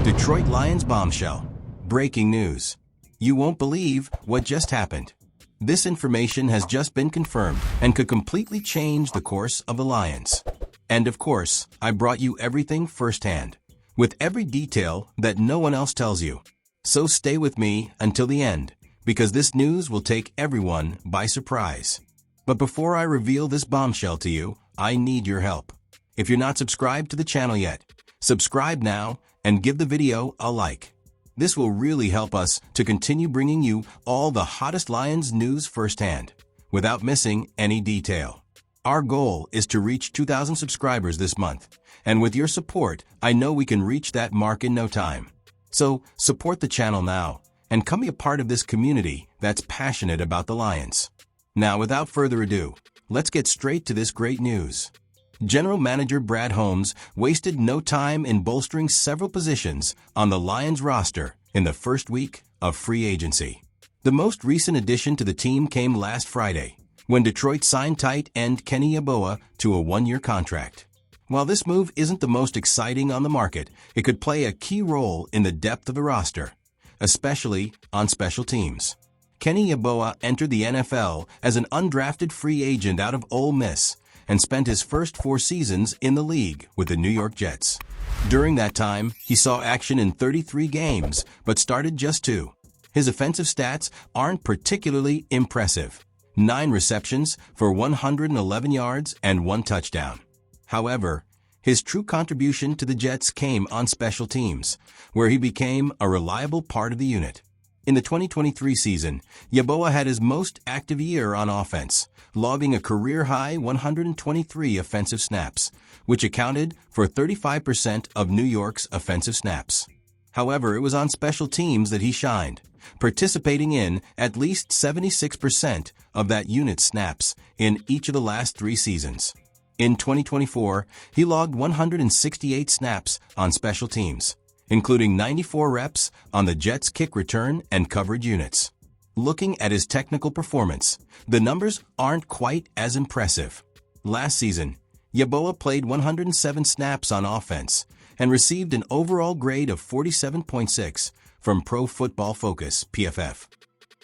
Detroit Lions bombshell. Breaking news. You won't believe what just happened. This information has just been confirmed and could completely change the course of the Lions. And of course, I brought you everything firsthand, with every detail that no one else tells you. So stay with me until the end, because this news will take everyone by surprise. But before I reveal this bombshell to you, I need your help. If you're not subscribed to the channel yet, subscribe now and give the video a like. This will really help us to continue bringing you all the hottest Lions news firsthand, without missing any detail. Our goal is to reach 2,000 subscribers this month, and with your support, I know we can reach that mark in no time. So, support the channel now, and come be a part of this community that's passionate about the Lions. Now, without further ado, let's get straight to this great news. General Manager Brad Holmes wasted no time in bolstering several positions on the Lions roster in the first week of free agency. The most recent addition to the team came last Friday, when Detroit signed tight end Kenny Yeboah to a one-year contract. While this move isn't the most exciting on the market, it could play a key role in the depth of the roster, especially on special teams. Kenny Yeboah entered the NFL as an undrafted free agent out of Ole Miss and spent his first 4 seasons in the league with the New York Jets. During that time, he saw action in 33 games, but started just 2. His offensive stats aren't particularly impressive. 9 receptions for 111 yards and 1 touchdown. However, his true contribution to the Jets came on special teams, where he became a reliable part of the unit. In the 2023 season, Yeboah had his most active year on offense, logging a career-high 123 offensive snaps, which accounted for 35% of New York's offensive snaps. However, it was on special teams that he shined, participating in at least 76% of that unit's snaps in each of the last 3 seasons. In 2024, he logged 168 snaps on special teams, including 94 reps on the Jets' kick return and coverage units. Looking at his technical performance, the numbers aren't quite as impressive. Last season, Yeboah played 107 snaps on offense and received an overall grade of 47.6 from Pro Football Focus (PFF).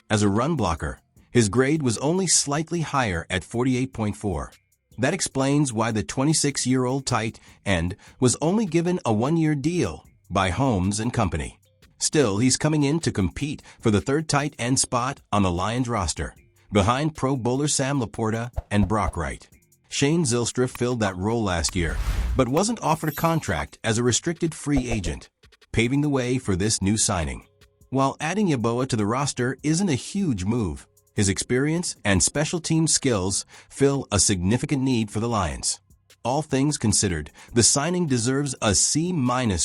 As a run blocker, his grade was only slightly higher at 48.4. That explains why the 26-year-old tight end was only given a 1-year deal by Holmes and company. Still, he's coming in to compete for the 3rd tight end spot on the Lions roster, behind Pro Bowler Sam Laporta and Brock Wright. Shane Zylstra filled that role last year, but wasn't offered a contract as a restricted free agent, paving the way for this new signing. While adding Yeboah to the roster isn't a huge move, his experience and special team skills fill a significant need for the Lions. All things considered, the signing deserves a C-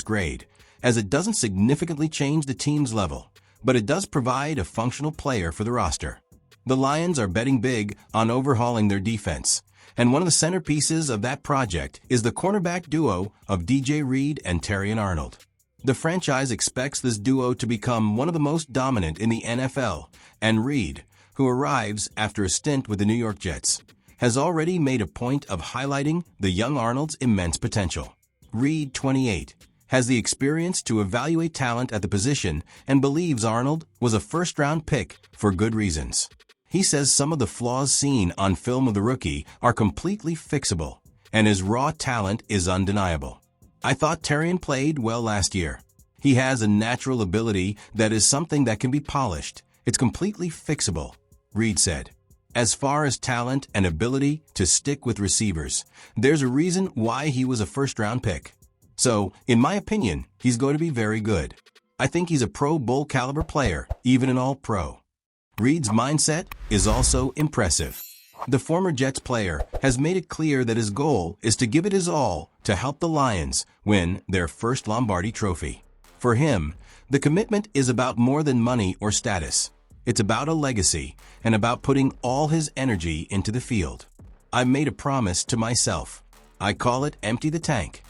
grade, as it doesn't significantly change the team's level, but it does provide a functional player for the roster. The Lions are betting big on overhauling their defense, and one of the centerpieces of that project is the cornerback duo of DJ Reed and Terrion Arnold. The franchise expects this duo to become one of the most dominant in the NFL, and Reed, who arrives after a stint with the New York Jets, has already made a point of highlighting the young Arnold's immense potential. Reed, 28, has the experience to evaluate talent at the position and believes Arnold was a first-round pick for good reasons. He says some of the flaws seen on film of the rookie are completely fixable, and his raw talent is undeniable. I thought Terrion played well last year. He has a natural ability that is something that can be polished. It's completely fixable, Reed said. As far as talent and ability to stick with receivers, there's a reason why he was a first-round pick. So, in my opinion, he's going to be very good. I think he's a Pro Bowl caliber player, even an All-Pro. Reed's mindset is also impressive. The former Jets player has made it clear that his goal is to give it his all to help the Lions win their first Lombardi trophy. For him, the commitment is about more than money or status. It's about a legacy and about putting all his energy into the field. I've made a promise to myself. I call it empty the tank.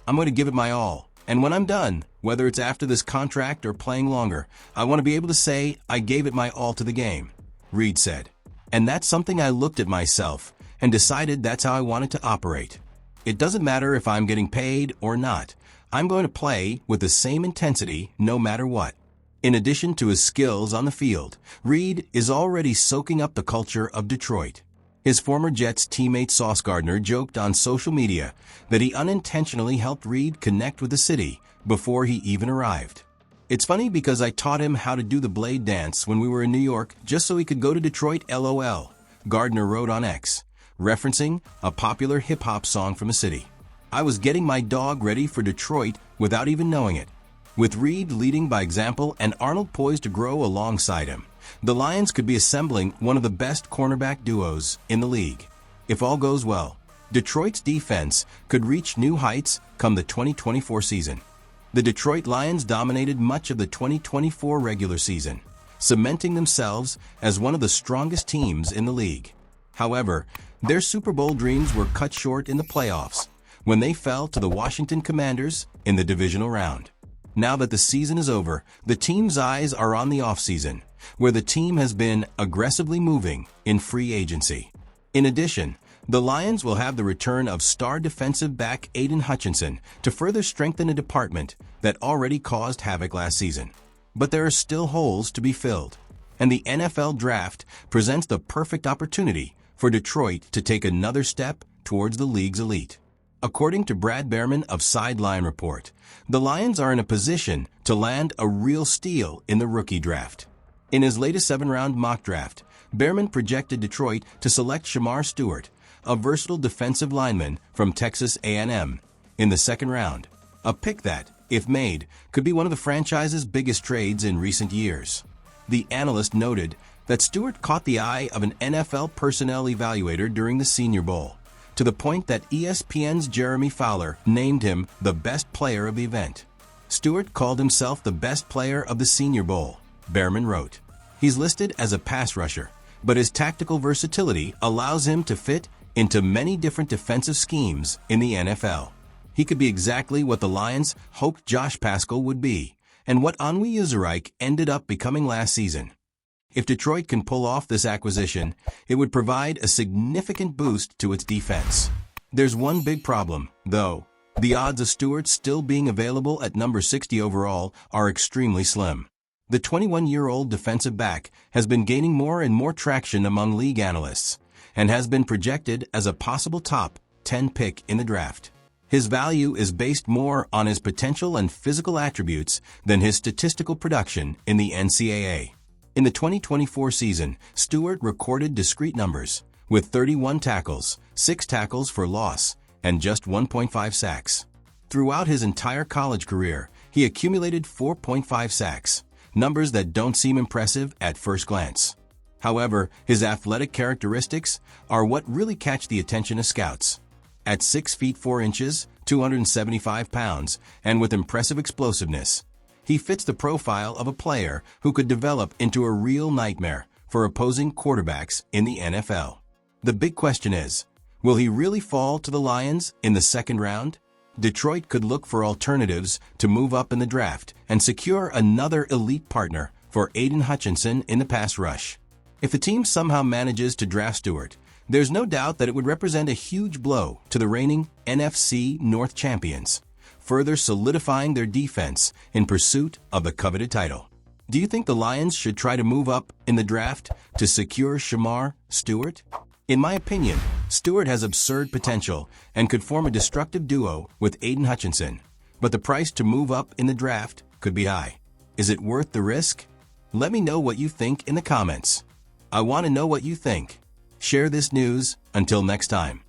I'm going to give it my all, and when I'm done, whether it's after this contract or playing longer, I want to be able to say I gave it my all to the game, Reed said. And that's something I looked at myself and decided that's how I wanted to operate. It doesn't matter if I'm getting paid or not. I'm going to play with the same intensity no matter what. In addition to his skills on the field, Reed is already soaking up the culture of Detroit. His former Jets teammate Sauce Gardner joked on social media that he unintentionally helped Reed connect with the city before he even arrived. It's funny because I taught him how to do the blade dance when we were in New York just so he could go to Detroit, LOL, Gardner wrote on X, referencing a popular hip-hop song from the city. I was getting my dog ready for Detroit without even knowing it. With Reed leading by example and Arnold poised to grow alongside him, the Lions could be assembling one of the best cornerback duos in the league. If all goes well, Detroit's defense could reach new heights come the 2024 season. The Detroit Lions dominated much of the 2024 regular season, cementing themselves as one of the strongest teams in the league. However, their Super Bowl dreams were cut short in the playoffs when they fell to the Washington Commanders in the divisional round. Now that the season is over, the team's eyes are on the offseason, where the team has been aggressively moving in free agency. In addition, the Lions will have the return of star defensive back Aiden Hutchinson to further strengthen a department that already caused havoc last season. But there are still holes to be filled, and the NFL Draft presents the perfect opportunity for Detroit to take another step towards the league's elite. According to Brad Behrman of Sideline Report, the Lions are in a position to land a real steal in the rookie draft. In his latest 7-round mock draft, Behrman projected Detroit to select Shamar Stewart, a versatile defensive lineman from Texas A&M, in the second round, a pick that, if made, could be one of the franchise's biggest trades in recent years. The analyst noted that Stewart caught the eye of an NFL personnel evaluator during the Senior Bowl, to the point that ESPN's Jeremy Fowler named him the best player of the event. Stewart called himself the best player of the Senior Bowl, Behrman wrote. He's listed as a pass rusher, but his tactical versatility allows him to fit into many different defensive schemes in the NFL. He could be exactly what the Lions hoped Josh Paschal would be, and what Onwee Uzurike ended up becoming last season. If Detroit can pull off this acquisition, it would provide a significant boost to its defense. There's one big problem, though. The odds of Stewart still being available at number 60 overall are extremely slim. The 21-year-old defensive back has been gaining more and more traction among league analysts, and has been projected as a possible top 10 pick in the draft. His value is based more on his potential and physical attributes than his statistical production in the NCAA. In the 2024 season, Stewart recorded discrete numbers, with 31 tackles, 6 tackles for loss, and just 1.5 sacks. Throughout his entire college career, he accumulated 4.5 sacks, numbers that don't seem impressive at first glance. However, his athletic characteristics are what really catch the attention of scouts. At 6 feet 4 inches, 275 pounds, and with impressive explosiveness, he fits the profile of a player who could develop into a real nightmare for opposing quarterbacks in the NFL. The big question is, will he really fall to the Lions in the second round? Detroit could look for alternatives to move up in the draft and secure another elite partner for Aiden Hutchinson in the pass rush. If the team somehow manages to draft Stewart, there's no doubt that it would represent a huge blow to the reigning NFC North champions, further solidifying their defense in pursuit of the coveted title. Do you think the Lions should try to move up in the draft to secure Shamar Stewart? In my opinion, Stewart has absurd potential and could form a destructive duo with Aiden Hutchinson, but the price to move up in the draft could be high. Is it worth the risk? Let me know what you think in the comments. I want to know what you think. Share this news. Until next time.